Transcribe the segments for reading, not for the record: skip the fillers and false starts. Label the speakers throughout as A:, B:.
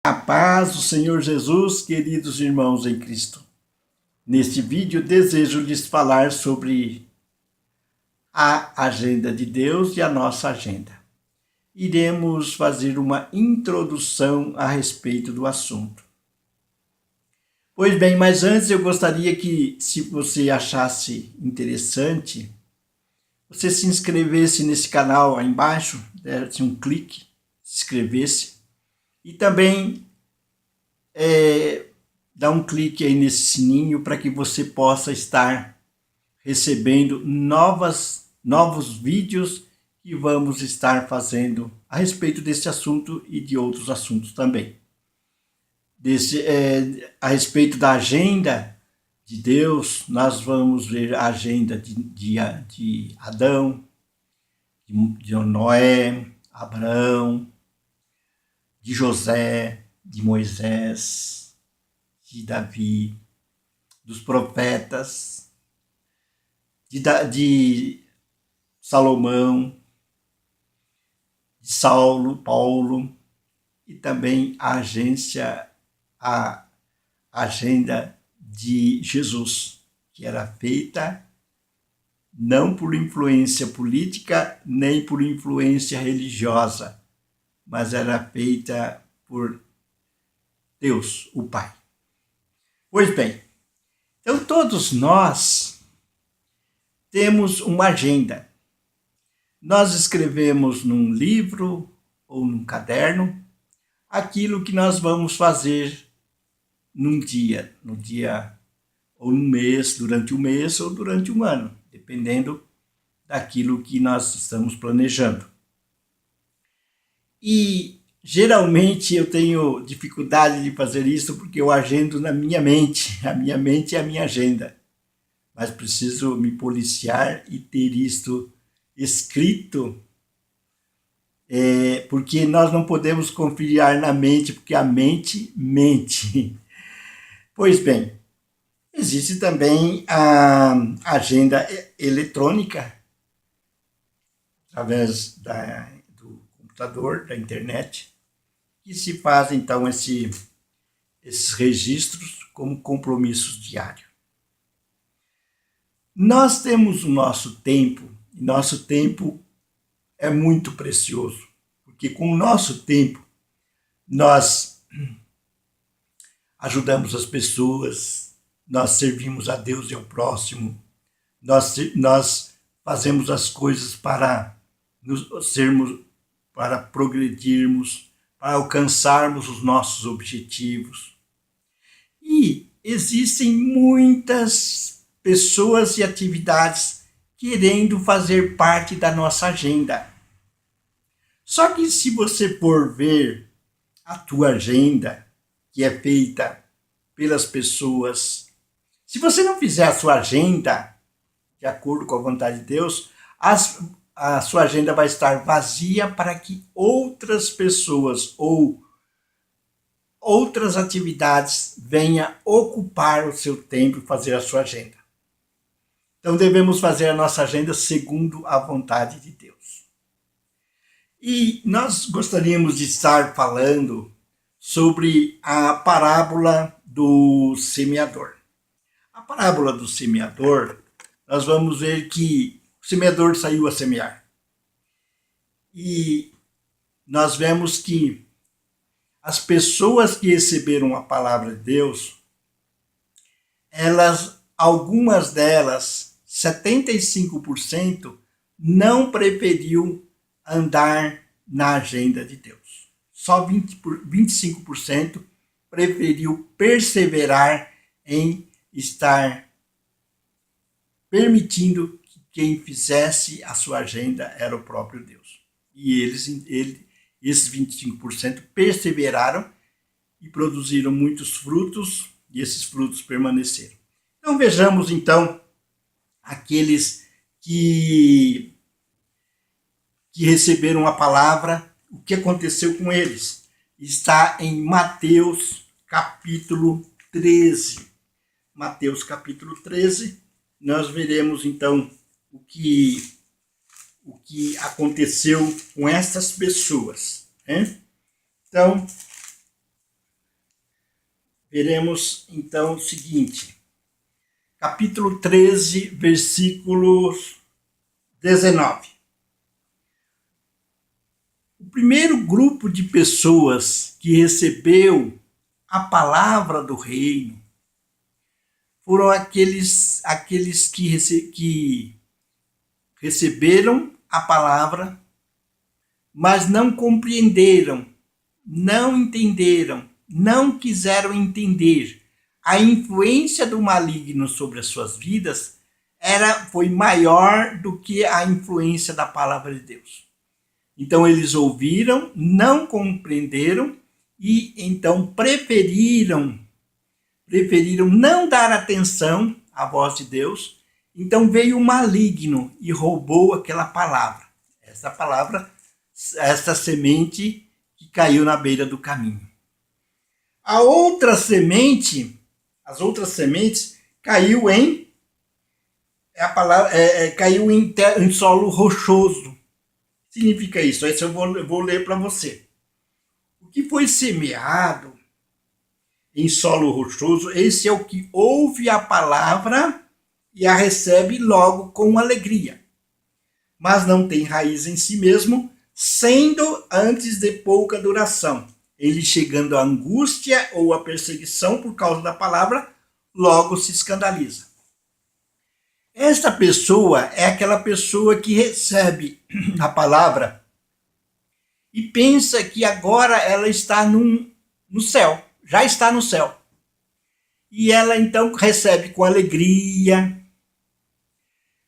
A: A paz do Senhor Jesus, queridos irmãos em Cristo. Neste vídeo desejo lhes falar sobre a agenda de Deus e a nossa agenda. Iremos fazer uma introdução a respeito do assunto. Pois bem, mas antes eu gostaria que, se você achasse interessante, você se inscrevesse nesse canal aí embaixo, desse um clique, se inscrevesse. E também dá um clique aí nesse sininho para que você possa estar recebendo novos vídeos que vamos estar fazendo a respeito desse assunto e de outros assuntos também. A respeito da agenda de Deus, nós vamos ver a agenda de Adão, de Noé, Abraão, de José, de Moisés, de Davi, dos profetas, de Salomão, de Saulo, Paulo, e também a agenda de Jesus, que era feita não por influência política, nem por influência religiosa, mas era feita por Deus, o Pai. Pois bem, então todos nós temos uma agenda. Nós escrevemos num livro ou num caderno aquilo que nós vamos fazer no dia ou no mês, durante um mês ou durante um ano, dependendo daquilo que nós estamos planejando. E geralmente eu tenho dificuldade de fazer isso porque eu agendo na minha mente. A minha mente é a minha agenda. Mas preciso me policiar e ter isto escrito, porque nós não podemos confiar na mente, porque a mente mente. Pois bem, existe também a agenda eletrônica, através do computador, da internet, que se faz então esses registros como compromissos diários. Nós temos o nosso tempo, e nosso tempo é muito precioso, porque com o nosso tempo nós ajudamos as pessoas, nós servimos a Deus e ao próximo, nós fazemos as coisas para para progredirmos, para alcançarmos os nossos objetivos. E existem muitas pessoas e atividades querendo fazer parte da nossa agenda. Só que se você for ver a tua agenda, que é feita pelas pessoas, se você não fizer a sua agenda de acordo com a vontade de Deus, a sua agenda vai estar vazia para que outras pessoas ou outras atividades venham ocupar o seu tempo e fazer a sua agenda. Então devemos fazer a nossa agenda segundo a vontade de Deus. E nós gostaríamos de estar falando sobre a parábola do semeador. A parábola do semeador, nós vamos ver que o semeador saiu a semear. E nós vemos que as pessoas que receberam a palavra de Deus, algumas delas, 75%, não preferiu andar na agenda de Deus. Só 25% preferiu perseverar em estar permitindo que quem fizesse a sua agenda era o próprio Deus. E esses 25% perseveraram e produziram muitos frutos, e esses frutos permaneceram. Então vejamos então aqueles que receberam a palavra, o que aconteceu com eles. Está em Mateus capítulo 13. Mateus capítulo 13, nós veremos então o que aconteceu com essas pessoas. Então, veremos então o seguinte, capítulo 13, versículos 19. O primeiro grupo de pessoas que recebeu a palavra do reino foram aqueles que receberam a palavra, mas não compreenderam, não entenderam, não quiseram entender. A influência do maligno sobre as suas vidas foi maior do que a influência da palavra de Deus. Então eles ouviram, não compreenderam e então preferiram não dar atenção à voz de Deus. Então veio o maligno e roubou aquela palavra. Essa semente que caiu na beira do caminho. As outras sementes caiu em solo rochoso. Significa isso? Isso eu vou ler para você. O que foi semeado em solo rochoso, esse é o que ouve a palavra e a recebe logo com alegria, mas não tem raiz em si mesmo, sendo antes de pouca duração. Ele, chegando à angústia ou à perseguição por causa da palavra, logo se escandaliza. Esta pessoa é aquela pessoa que recebe a palavra e pensa que agora ela está no céu, já está no céu. E ela então recebe com alegria,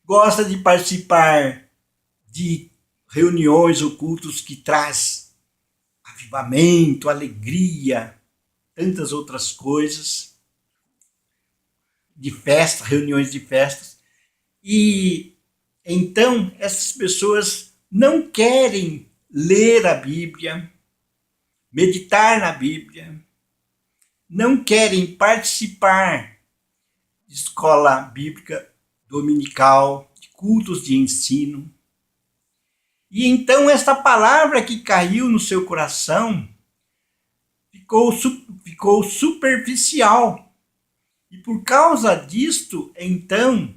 A: gosta de participar de reuniões ou cultos que traz avivamento, alegria, tantas outras coisas, de festa, reuniões de festas. E então essas pessoas não querem ler a Bíblia, meditar na Bíblia, não querem participar de escola bíblica dominical, de cultos de ensino. E então esta palavra que caiu no seu coração ficou superficial. E por causa disto, então,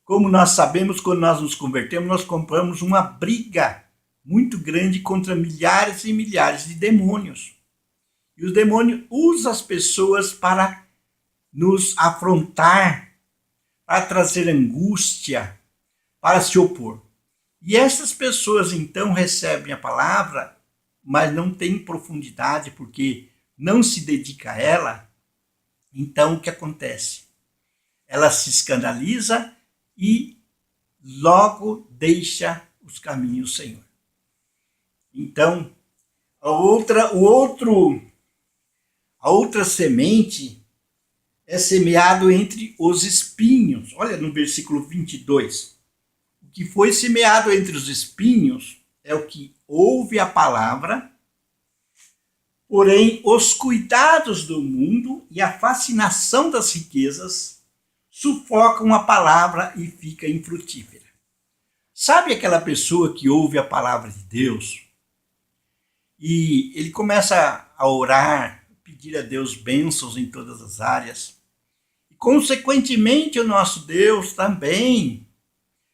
A: como nós sabemos, quando nós nos convertemos, nós compramos uma briga muito grande contra milhares e milhares de demônios. E os demônios usam as pessoas para nos afrontar, para trazer angústia, para se opor. E essas pessoas, então, recebem a palavra, mas não têm profundidade, porque não se dedica a ela. Então, o que acontece? Ela se escandaliza e logo deixa os caminhos do Senhor. Então, a outra semente é semeado entre os espinhos. Olha no versículo 22. O que foi semeado entre os espinhos é o que ouve a palavra, porém os cuidados do mundo e a fascinação das riquezas sufocam a palavra e fica infrutífera. Sabe aquela pessoa que ouve a palavra de Deus e ele começa a orar, pedir a Deus bênçãos em todas as áreas, e consequentemente o nosso Deus também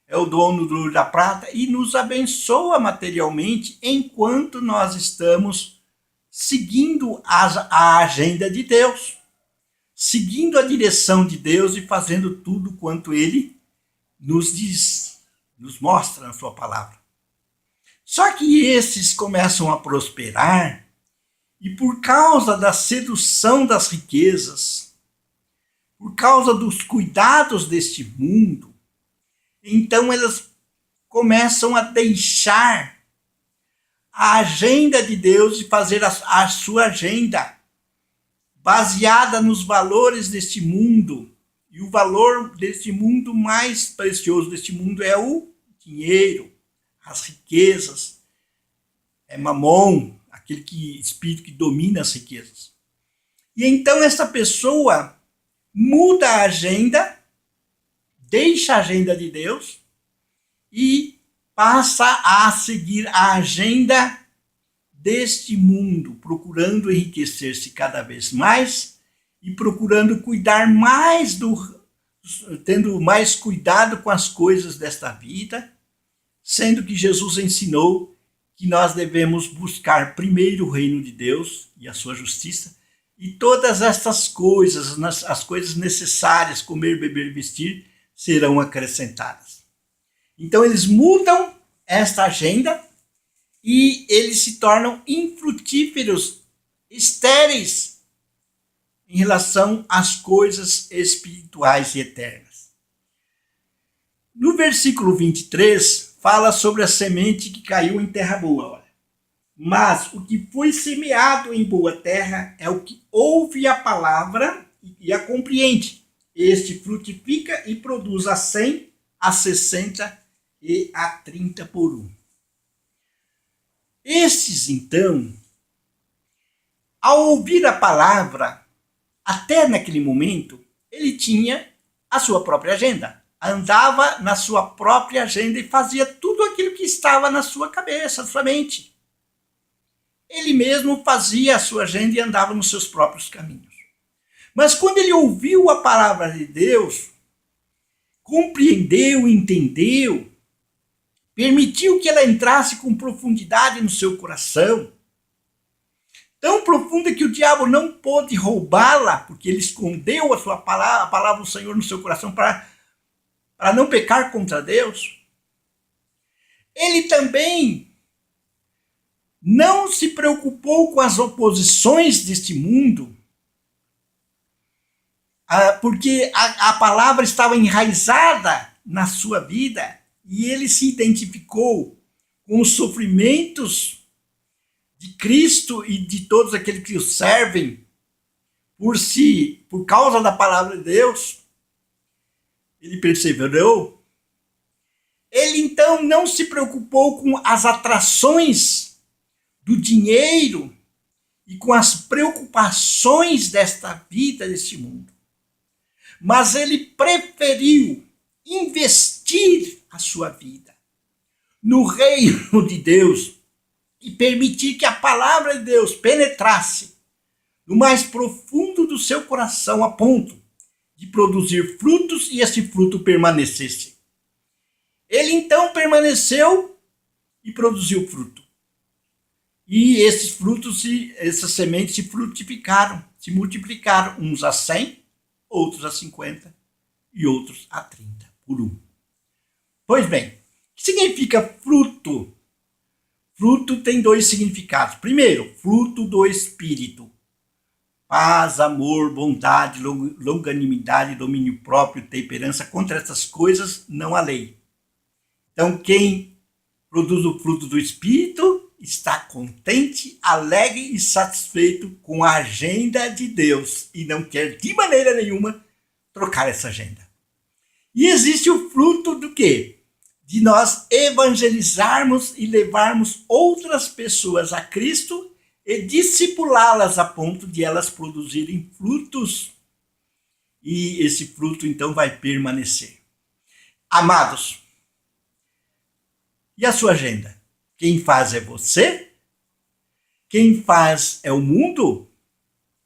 A: é o dono do ouro e da prata e nos abençoa materialmente enquanto nós estamos seguindo a agenda de Deus, seguindo a direção de Deus e fazendo tudo quanto Ele nos diz, nos mostra na sua palavra. Só que esses começam a prosperar e por causa da sedução das riquezas, por causa dos cuidados deste mundo, então elas começam a deixar a agenda de Deus e fazer a sua agenda baseada nos valores deste mundo. E o valor deste mundo mais precioso deste mundo é o dinheiro, as riquezas, é Mamon, aquele espírito que domina as riquezas. E então essa pessoa muda a agenda, deixa a agenda de Deus e passa a seguir a agenda deste mundo, procurando enriquecer-se cada vez mais e procurando cuidar mais tendo mais cuidado com as coisas desta vida, sendo que Jesus ensinou que nós devemos buscar primeiro o reino de Deus e a sua justiça, e todas estas coisas, as coisas necessárias, comer, beber, vestir, serão acrescentadas. Então eles mudam esta agenda e eles se tornam infrutíferos, estéreis em relação às coisas espirituais e eternas. No versículo 23, fala sobre a semente que caiu em terra boa. Olha. Mas o que foi semeado em boa terra é o que ouve a palavra e a compreende. Este frutifica e produz a 100, a 60 e a 30 por 1. Estes, então, ao ouvir a palavra, até naquele momento, ele tinha a sua própria agenda. Andava na sua própria agenda e fazia tudo aquilo que estava na sua cabeça, na sua mente. Ele mesmo fazia a sua agenda e andava nos seus próprios caminhos. Mas quando ele ouviu a palavra de Deus, compreendeu, entendeu, permitiu que ela entrasse com profundidade no seu coração, tão profunda que o diabo não pôde roubá-la, porque ele escondeu a sua palavra, a palavra do Senhor no seu coração para não pecar contra Deus. Ele também não se preocupou com as oposições deste mundo, porque a palavra estava enraizada na sua vida e ele se identificou com os sofrimentos de Cristo e de todos aqueles que o servem por causa da palavra de Deus. Ele perseverou. Ele então não se preocupou com as atrações do dinheiro e com as preocupações desta vida, deste mundo. Mas ele preferiu investir a sua vida no reino de Deus e permitir que a palavra de Deus penetrasse no mais profundo do seu coração a ponto de produzir frutos e esse fruto permanecesse. Ele então permaneceu e produziu fruto. E esses frutos, essas sementes se frutificaram, se multiplicaram, uns a 100, outros a 50 e outros a 30 por 1. Pois bem, o que significa fruto? Fruto tem 2 significados. Primeiro, fruto do Espírito. Paz, amor, bondade, longanimidade, domínio próprio, temperança. Contra essas coisas não há lei. Então, quem produz o fruto do Espírito está contente, alegre e satisfeito com a agenda de Deus e não quer de maneira nenhuma trocar essa agenda. E existe o fruto do quê? De nós evangelizarmos e levarmos outras pessoas a Cristo e discipulá-las a ponto de elas produzirem frutos. E esse fruto então vai permanecer. Amados, e a sua agenda? Quem faz é você? Quem faz é o mundo?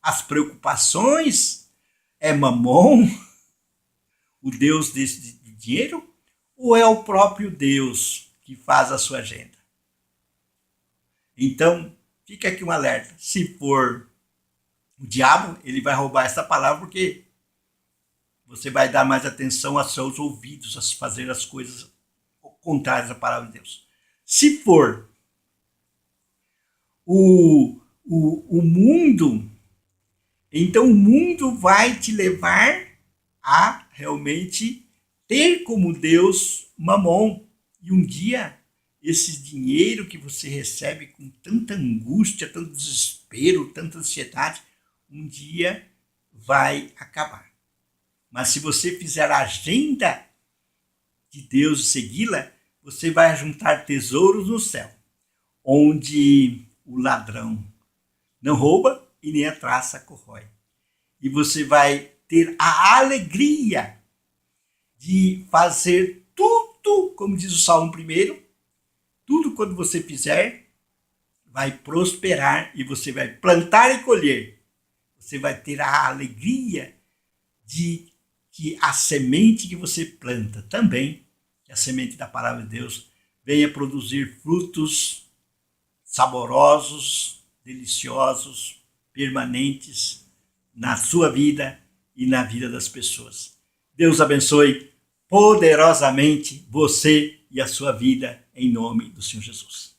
A: As preocupações? É Mamon? O Deus desse dinheiro? Ou é o próprio Deus que faz a sua agenda? Então, fica aqui um alerta. Se for o diabo, ele vai roubar essa palavra porque você vai dar mais atenção aos seus ouvidos, a fazer as coisas contrárias à palavra de Deus. Se for o mundo, então o mundo vai te levar a realmente ter como Deus Mamon. E um dia, esse dinheiro que você recebe com tanta angústia, tanto desespero, tanta ansiedade, um dia vai acabar. Mas se você fizer a agenda de Deus e segui-la, você vai juntar tesouros no céu, onde o ladrão não rouba e nem a traça corrói. E você vai ter a alegria de fazer tudo, como diz o Salmo 1, tudo quando você fizer vai prosperar e você vai plantar e colher. Você vai ter a alegria de que a semente que você planta também, que a semente da palavra de Deus, venha produzir frutos saborosos, deliciosos, permanentes na sua vida e na vida das pessoas. Deus abençoe poderosamente você e a sua vida, em nome do Senhor Jesus.